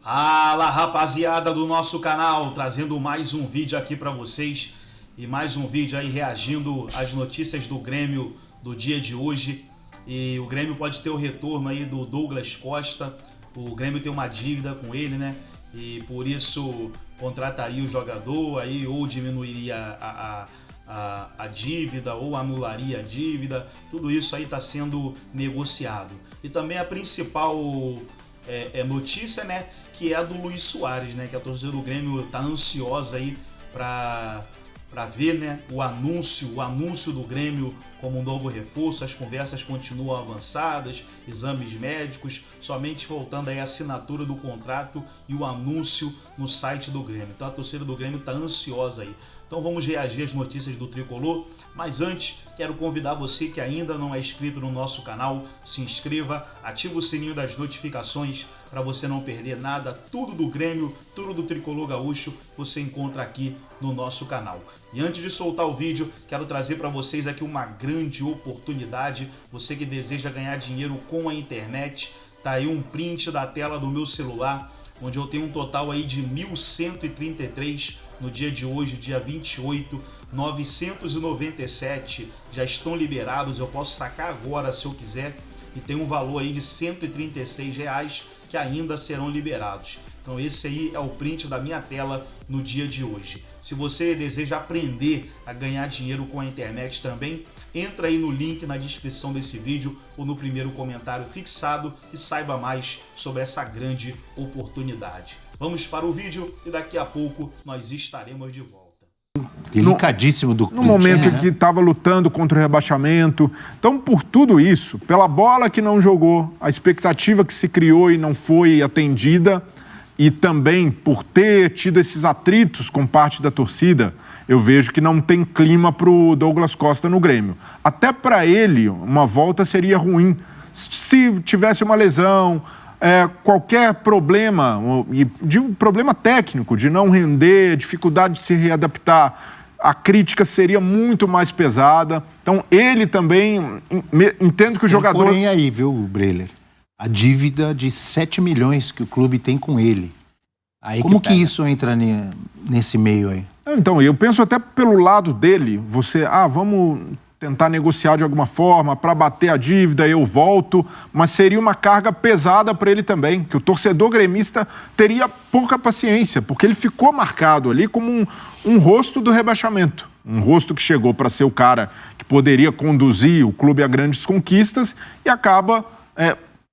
Fala, rapaziada do nosso canal, trazendo mais um vídeo aqui pra vocês e mais um vídeo aí reagindo às notícias do Grêmio do dia de hoje. E o Grêmio pode ter o retorno aí do Douglas Costa. O Grêmio tem uma dívida com ele, né? E por isso contrataria o jogador aí, ou diminuiria a dívida, ou anularia a dívida. Tudo isso aí está sendo negociado. E também a principal notícia, né, que é a do Luis Soares, né, que a torcida do Grêmio está ansiosa aí para ver, né, o anúncio do Grêmio como um novo reforço. As conversas continuam avançadas, exames médicos, somente faltando aí a assinatura do contrato e o anúncio no site do Grêmio. Então a torcida do Grêmio está ansiosa aí. Então vamos reagir às notícias do Tricolor, mas antes quero convidar você que ainda não é inscrito no nosso canal, se inscreva, ativa o sininho das notificações para você não perder nada. Tudo do Grêmio, tudo do Tricolor Gaúcho você encontra aqui no nosso canal. E antes de soltar o vídeo, quero trazer para vocês aqui uma grande oportunidade. Você que deseja ganhar dinheiro com a internet, tá aí um print da tela do meu celular, onde eu tenho um total aí de 1.133 no dia de hoje, dia 28, 997 já estão liberados, eu posso sacar agora se eu quiser, e tem um valor aí de R$ 136 que ainda serão liberados. Então esse aí é o print da minha tela no dia de hoje. Se você deseja aprender a ganhar dinheiro com a internet também, entra aí no link na descrição desse vídeo ou no primeiro comentário fixado e saiba mais sobre essa grande oportunidade. Vamos para o vídeo e daqui a pouco nós estaremos de volta. Delicadíssimo do no momento em que estava lutando contra o rebaixamento. Então, por tudo isso, pela bola que não jogou, a expectativa que se criou e não foi atendida, e também por ter tido esses atritos com parte da torcida, eu vejo que não tem clima para o Douglas Costa no Grêmio. Até para ele, uma volta seria ruim. Se tivesse uma lesão, qualquer problema, problema técnico, de não render, dificuldade de se readaptar, a crítica seria muito mais pesada. Então, ele também, entendo que o jogador... Porém aí, viu, Breler? A dívida de 7 milhões que o clube tem com ele. Aí como que isso entra nesse meio aí? Então, eu penso até pelo lado dele, vamos tentar negociar de alguma forma para bater a dívida, eu volto, mas seria uma carga pesada para ele também, que o torcedor gremista teria pouca paciência, porque ele ficou marcado ali como um rosto do rebaixamento, um rosto que chegou para ser o cara que poderia conduzir o clube a grandes conquistas e acaba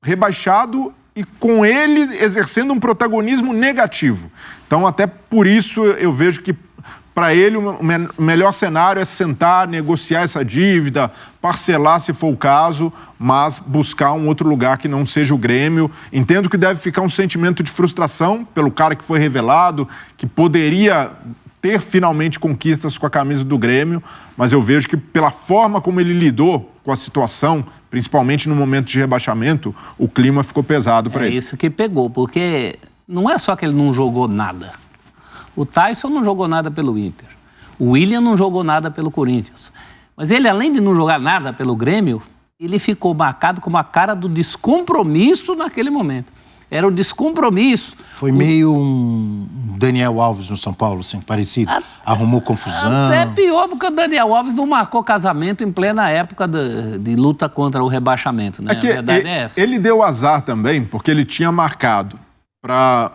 rebaixado e com ele exercendo um protagonismo negativo. Então, até por isso eu vejo que para ele, o melhor cenário é sentar, negociar essa dívida, parcelar se for o caso, mas buscar um outro lugar que não seja o Grêmio. Entendo que deve ficar um sentimento de frustração pelo cara que foi revelado, que poderia ter finalmente conquistas com a camisa do Grêmio, mas eu vejo que pela forma como ele lidou com a situação, principalmente no momento de rebaixamento, o clima ficou pesado para ele. É isso que pegou, porque não é só que ele não jogou nada. O Tyson não jogou nada pelo Inter. O William não jogou nada pelo Corinthians. Mas ele, além de não jogar nada pelo Grêmio, ele ficou marcado como a cara do descompromisso naquele momento. Era o descompromisso. Foi meio um Daniel Alves no São Paulo, assim, parecido. Arrumou confusão. Até pior, porque o Daniel Alves não marcou casamento em plena época de luta contra o rebaixamento, né? A verdade é essa. Ele deu azar também, porque ele tinha marcado para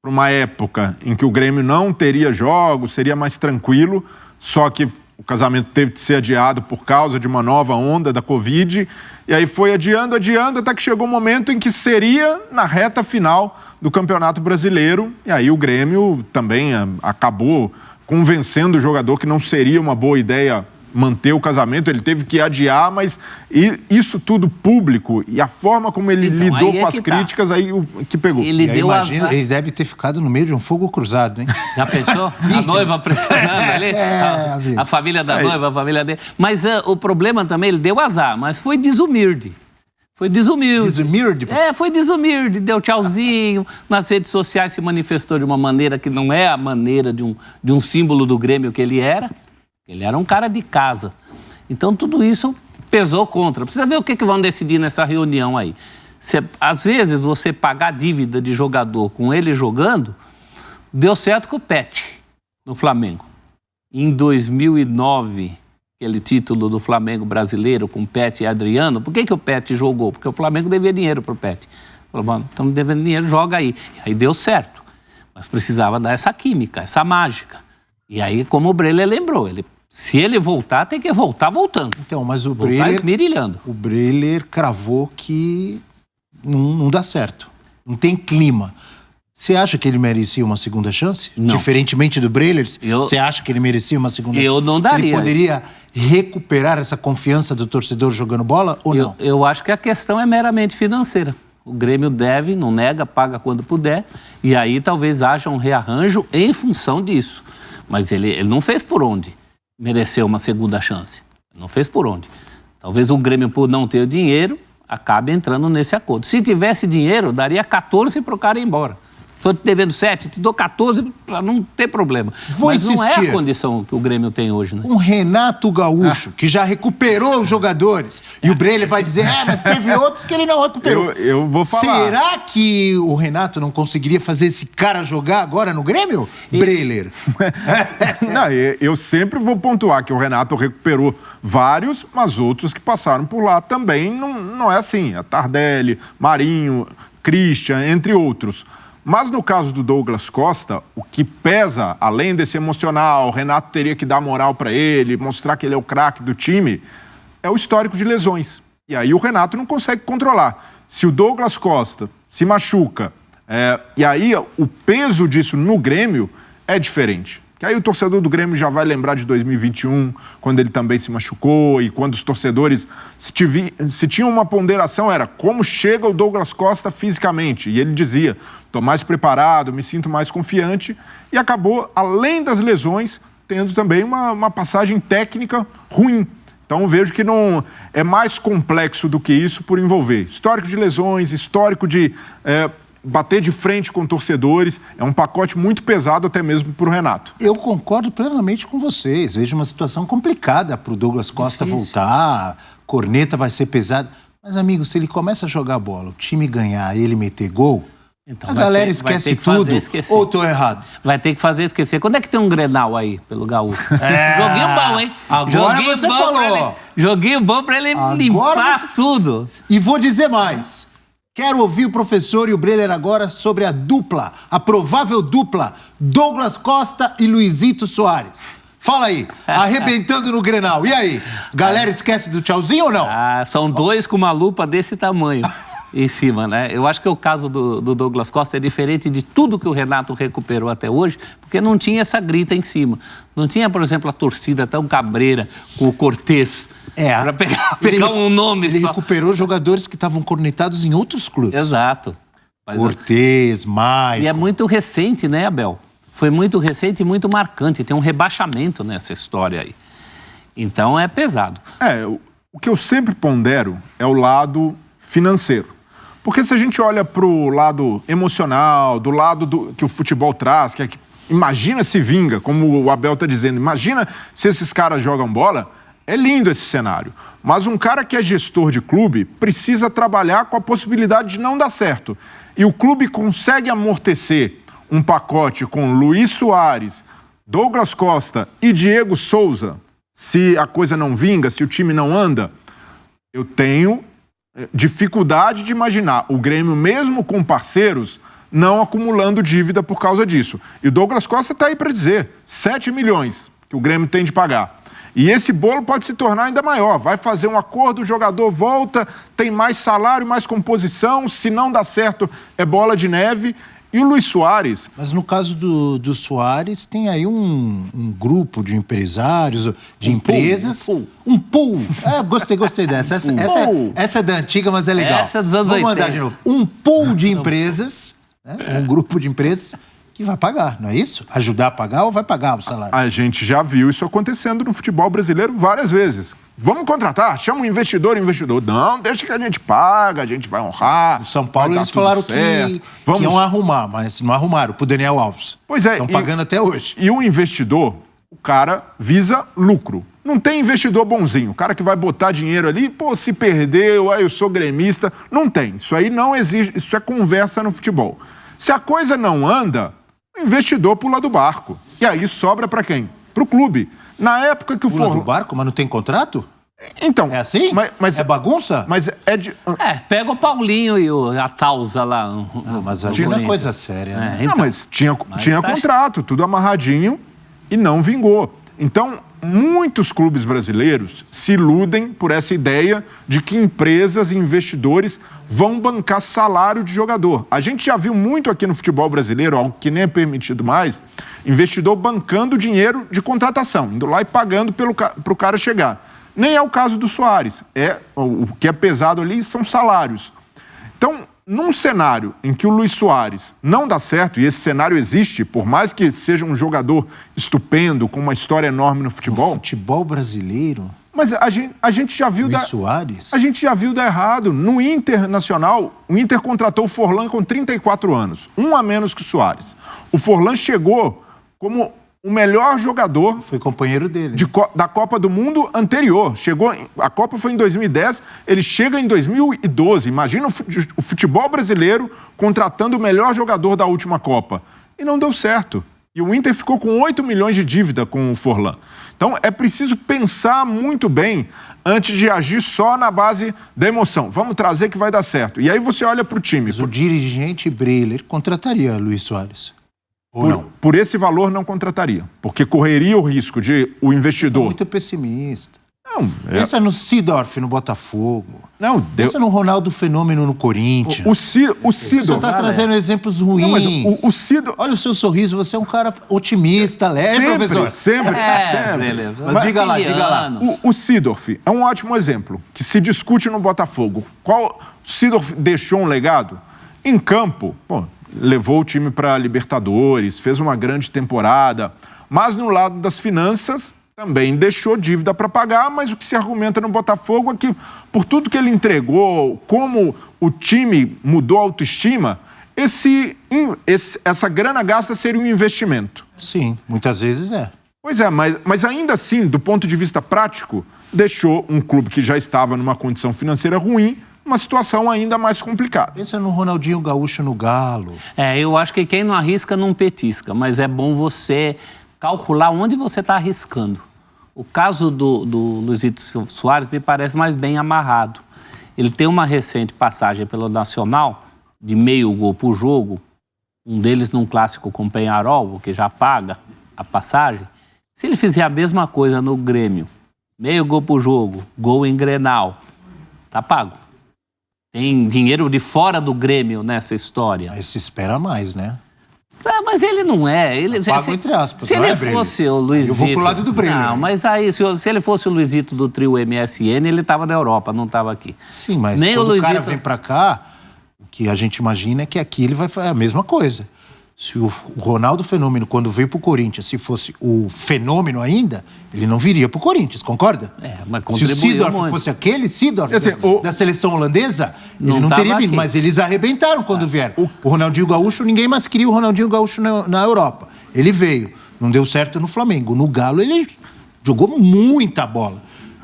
uma época em que o Grêmio não teria jogos, seria mais tranquilo, só que o casamento teve de ser adiado por causa de uma nova onda da Covid, e aí foi adiando, até que chegou o momento em que seria na reta final do Campeonato Brasileiro, e aí o Grêmio também acabou convencendo o jogador que não seria uma boa ideia manter o casamento, ele teve que adiar, mas isso tudo público e a forma como ele lidou com as críticas, aí o que pegou. Ele deu azar. Ele deve ter ficado no meio de um fogo cruzado, hein? Já pensou? A noiva pressionando ali, a família da noiva, a família dele. Mas o problema também, ele deu azar, mas foi desumilde. Foi desumilde. Desumilde? Foi desumilde, deu tchauzinho, nas redes sociais se manifestou de uma maneira que não é a maneira de um símbolo do Grêmio que ele era. Ele era um cara de casa. Então, tudo isso pesou contra. Precisa ver o que vão decidir nessa reunião aí. Às vezes, você pagar dívida de jogador com ele jogando, deu certo com o Pet, no Flamengo. Em 2009, aquele título do Flamengo brasileiro com Pet e Adriano, por que o Pet jogou? Porque o Flamengo devia dinheiro pro Pet. Falou, mano, estamos devendo dinheiro, joga aí. E aí deu certo. Mas precisava dar essa química, essa mágica. E aí, como o Breler lembrou, se ele voltar, tem que voltar voltando. Então, mas o voltar esmirilhando. O Breler cravou que não dá certo. Não tem clima. Você acha que ele merecia uma segunda chance? Não. Diferentemente do Breler, você acha que ele merecia uma segunda chance? Eu não daria. Ele poderia recuperar essa confiança do torcedor jogando bola ou não? Eu acho que a questão é meramente financeira. O Grêmio deve, não nega, paga quando puder. E aí talvez haja um rearranjo em função disso. Mas ele não fez por onde mereceu uma segunda chance. Não fez por onde. Talvez o Grêmio, por não ter dinheiro, acabe entrando nesse acordo. Se tivesse dinheiro, daria 14 para o cara ir embora. Estou te devendo 7, te dou 14 para não ter problema. Mas não é a condição que o Grêmio tem hoje, né? Um Renato Gaúcho, que já recuperou os jogadores. E o Breler vai dizer, mas teve outros que ele não recuperou. Eu vou falar. Será que o Renato não conseguiria fazer esse cara jogar agora no Grêmio? Breler. Não, eu sempre vou pontuar que o Renato recuperou vários, mas outros que passaram por lá também não é assim. A Tardelli, Marinho, Christian, entre outros. Mas no caso do Douglas Costa, o que pesa, além desse emocional, o Renato teria que dar moral para ele, mostrar que ele é o craque do time, é o histórico de lesões. E aí o Renato não consegue controlar. Se o Douglas Costa se machuca, e aí o peso disso no Grêmio é diferente. Que aí o torcedor do Grêmio já vai lembrar de 2021, quando ele também se machucou e quando os torcedores, se tinham uma ponderação, era como chega o Douglas Costa fisicamente. E ele dizia, estou mais preparado, me sinto mais confiante. E acabou, além das lesões, tendo também uma passagem técnica ruim. Então eu vejo que não é mais complexo do que isso por envolver histórico de lesões, histórico de bater de frente com torcedores. É um pacote muito pesado até mesmo para o Renato. Eu concordo plenamente com vocês. Vejo uma situação complicada para o Douglas Costa voltar. Corneta vai ser pesada. Mas, amigo, se ele começa a jogar bola, o time ganhar e ele meter gol, então a galera esquece tudo. Ou estou errado? Vai ter que fazer esquecer. Quando é que tem um Grenal aí, pelo Gaúcho? Joguinho bom, hein? Agora joguinho você falou. Joguinho bom para ele limpar tudo. E vou dizer mais. Quero ouvir o professor e o Breler agora sobre a dupla, a provável dupla, Douglas Costa e Luizito Soares. Fala aí, arrebentando no Grenal. E aí, galera esquece do tchauzinho ou não? São dois com uma lupa desse tamanho em cima, né? Eu acho que o caso do Douglas Costa é diferente de tudo que o Renato recuperou até hoje, porque não tinha essa grita em cima. Não tinha, por exemplo, a torcida tão cabreira com o Cortez. Para pegar um nome só. Ele recuperou jogadores que estavam cornetados em outros clubes. Exato. Cortez, Maicon. E é muito recente, né, Abel? Foi muito recente e muito marcante. Tem um rebaixamento nessa história aí. Então é pesado. O que eu sempre pondero é o lado financeiro. Porque se a gente olha para o lado emocional, do lado que o futebol traz, imagina se vinga, como o Abel está dizendo, imagina se esses caras jogam bola. É lindo esse cenário, mas um cara que é gestor de clube precisa trabalhar com a possibilidade de não dar certo. E o clube consegue amortecer um pacote com Luiz Soares, Douglas Costa e Diego Souza, se a coisa não vinga, se o time não anda. Eu tenho dificuldade de imaginar o Grêmio, mesmo com parceiros, não acumulando dívida por causa disso. E o Douglas Costa está aí para dizer, 7 milhões que o Grêmio tem de pagar. E esse bolo pode se tornar ainda maior. Vai fazer um acordo, o jogador volta, tem mais salário, mais composição. Se não dá certo, é bola de neve. E o Luiz Soares... Mas no caso do Soares, tem aí um grupo de empresários, de empresas... Um pool. Gostei dessa. Essa é da antiga, mas é legal. Essa é dos anos 80. Vamos mandar de novo. Um pool de empresas, um grupo de empresas... que vai pagar, não é isso? Ajudar a pagar ou vai pagar o salário? A gente já viu isso acontecendo no futebol brasileiro várias vezes. Vamos contratar? Chama um investidor. Não, deixa que a gente paga, a gente vai honrar. No São Paulo eles falaram que iam arrumar, mas não arrumaram pro Daniel Alves. Pois é. Estão pagando até hoje. E o investidor, o cara visa lucro. Não tem investidor bonzinho. O cara que vai botar dinheiro ali, pô, se perdeu, eu sou gremista. Não tem. Isso aí não existe. Isso é conversa no futebol. Se a coisa não anda, o investidor pula do barco. E aí sobra para quem? Para o clube. Na época que o Pula do barco, mas não tem contrato? Então, É assim? Mas é bagunça? Mas é de... Pega o Paulinho e a Tausa lá. Mas ali não é coisa séria, né? Não, mas tinha tá... contrato, tudo amarradinho e não vingou. Então, muitos clubes brasileiros se iludem por essa ideia de que empresas e investidores vão bancar salário de jogador. A gente já viu muito aqui no futebol brasileiro, algo que nem é permitido mais, investidor bancando dinheiro de contratação, indo lá e pagando para o cara chegar. Nem é o caso do Soares. O que é pesado ali são salários. Então, num cenário em que o Luis Soares não dá certo, e esse cenário existe, por mais que seja um jogador estupendo, com uma história enorme no futebol... No futebol brasileiro... Mas a gente já viu... Luis Soares? A gente já viu dar errado. No Internacional, o Inter contratou o Forlan com 34 anos. Um a menos que o Soares. O Forlan chegou como o melhor jogador... Foi companheiro dele. Da Copa do Mundo anterior. A Copa foi em 2010, ele chega em 2012. Imagina o futebol brasileiro contratando o melhor jogador da última Copa. E não deu certo. E o Inter ficou com 8 milhões de dívida com o Forlan. Então, é preciso pensar muito bem antes de agir só na base da emoção. Vamos trazer que vai dar certo. E aí você olha para o time. Mas o dirigente Breler contrataria Luis Soares. Ou não? Por esse valor, não contrataria. Porque correria o risco de o investidor... Muito pessimista. Não, Pensa no Seedorf no Botafogo. Não, Pensa no Ronaldo Fenômeno no Corinthians. O Seedorf... Você está trazendo exemplos ruins. Não, mas o Seedorf... Olha o seu sorriso, você é um cara otimista, leve, professor? Sempre. Beleza. Mas diga lá. O Seedorf é um ótimo exemplo, que se discute no Botafogo. O Seedorf deixou um legado? Em campo, levou o time para Libertadores, fez uma grande temporada, mas no lado das finanças também deixou dívida para pagar, mas o que se argumenta no Botafogo é que, por tudo que ele entregou, como o time mudou a autoestima, essa grana gasta seria um investimento. Sim, muitas vezes é. Pois é, mas ainda assim, do ponto de vista prático, deixou um clube que já estava numa condição financeira ruim, uma situação ainda mais complicada. Pensa no Ronaldinho Gaúcho no Galo. Eu acho que quem não arrisca não petisca, mas é bom você calcular onde você está arriscando. O caso do Luizito Soares me parece mais bem amarrado. Ele tem uma recente passagem pelo Nacional, de meio gol por jogo, um deles num clássico com o Peñarol, que já paga a passagem. Se ele fizer a mesma coisa no Grêmio, meio gol por jogo, gol em Grenal, tá pago. Tem dinheiro de fora do Grêmio nessa história. Mas se espera mais, né? Mas ele não é. Pago entre aspas. Se ele fosse o Luizito... Eu vou pro lado do Breler. Não, mas aí, se ele fosse o Luizito do trio MSN, ele estava na Europa, não estava aqui. Sim, mas nem quando o Luizito... cara vem pra cá, o que a gente imagina é que aqui ele vai fazer a mesma coisa. Se o Ronaldo Fenômeno, quando veio pro Corinthians, se fosse o Fenômeno ainda, ele não viria pro Corinthians, concorda? Mas se o Seedorf fosse aquele Seedorf da seleção holandesa, ele não teria vindo. Aqui. Mas eles arrebentaram quando vieram. O Ronaldinho Gaúcho, ninguém mais queria o Ronaldinho Gaúcho na Europa. Ele veio. Não deu certo no Flamengo. No Galo, ele jogou muita bola.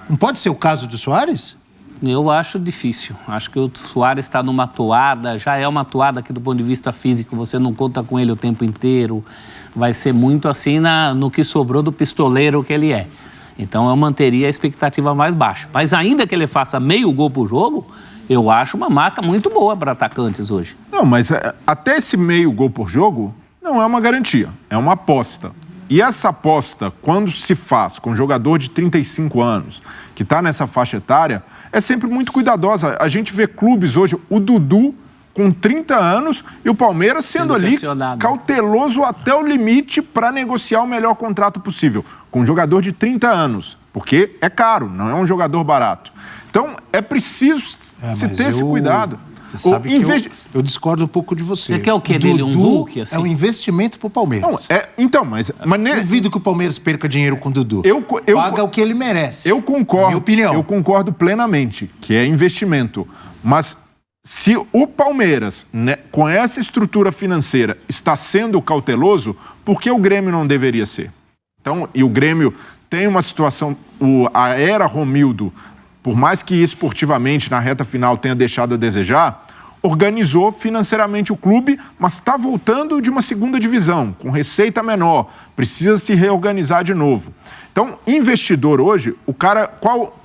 Não pode ser o caso do Soares? Eu acho difícil. Acho que o Soares está numa toada, já é uma toada que do ponto de vista físico, você não conta com ele o tempo inteiro. Vai ser muito assim no que sobrou do pistoleiro que ele é. Então eu manteria a expectativa mais baixa. Mas ainda que ele faça meio gol por jogo, eu acho uma marca muito boa para atacantes hoje. Não, mas até esse meio gol por jogo não é uma garantia, é uma aposta. E essa aposta, quando se faz com um jogador de 35 anos, que está nessa faixa etária, é sempre muito cuidadosa. A gente vê clubes hoje, o Dudu com 30 anos e o Palmeiras sendo ali cauteloso até o limite para negociar o melhor contrato possível. Com um jogador de 30 anos, porque é caro, não é um jogador barato. Então, é preciso se ter esse cuidado. Você sabe que eu discordo um pouco de você. Você quer o quê dele? Um Hulk, assim? É um investimento pro Palmeiras. Mas duvido que o Palmeiras perca dinheiro com o Dudu. Paga o que ele merece. Eu concordo. Minha opinião. Eu concordo plenamente que é investimento. Mas se o Palmeiras, com essa estrutura financeira, está sendo cauteloso, por que o Grêmio não deveria ser? Então, e o Grêmio tem uma situação, a era Romildo, por mais que esportivamente na reta final tenha deixado a desejar, organizou financeiramente o clube, mas está voltando de uma segunda divisão, com receita menor, precisa se reorganizar de novo. Então, investidor hoje, o cara,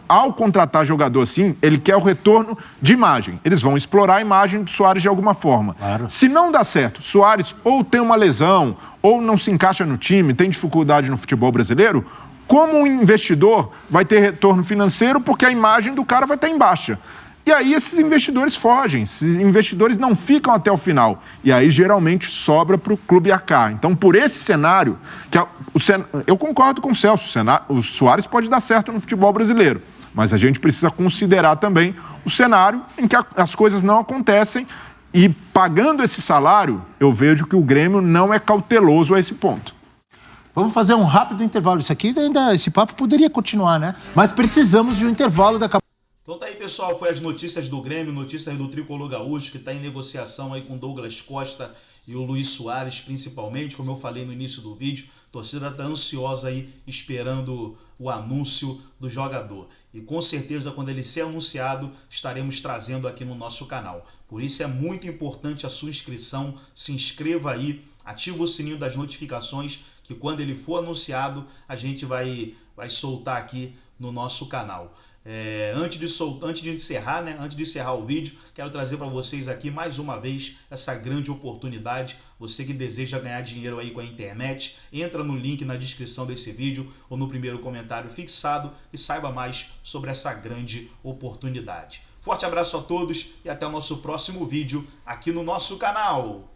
ao contratar jogador assim, ele quer o retorno de imagem. Eles vão explorar a imagem do Soares de alguma forma. Claro. Se não dá certo, Soares ou tem uma lesão, ou não se encaixa no time, tem dificuldade no futebol brasileiro, como um investidor vai ter retorno financeiro porque a imagem do cara vai estar em baixa. E aí esses investidores fogem, esses investidores não ficam até o final. E aí geralmente sobra para o clube arcar. Então, por esse cenário, eu concordo com o Celso, o Soares pode dar certo no futebol brasileiro, mas a gente precisa considerar também o cenário em que as coisas não acontecem e pagando esse salário, eu vejo que o Grêmio não é cauteloso a esse ponto. Vamos fazer um rápido intervalo. Isso aqui, esse papo poderia continuar, né? Mas precisamos de um intervalo daqui a pouco. Então tá aí, pessoal, foi as notícias do Grêmio, notícias do Tricolor Gaúcho, que está em negociação aí com Douglas Costa e o Luis Soares, principalmente, como eu falei no início do vídeo, a torcida está ansiosa aí, esperando o anúncio do jogador. E com certeza, quando ele ser anunciado, estaremos trazendo aqui no nosso canal. Por isso é muito importante a sua inscrição, se inscreva aí, ativa o sininho das notificações, que quando ele for anunciado, a gente vai soltar aqui no nosso canal. Antes de encerrar o vídeo, quero trazer para vocês aqui mais uma vez essa grande oportunidade. Você que deseja ganhar dinheiro aí com a internet, entra no link na descrição desse vídeo ou no primeiro comentário fixado e saiba mais sobre essa grande oportunidade. Forte abraço a todos e até o nosso próximo vídeo aqui no nosso canal.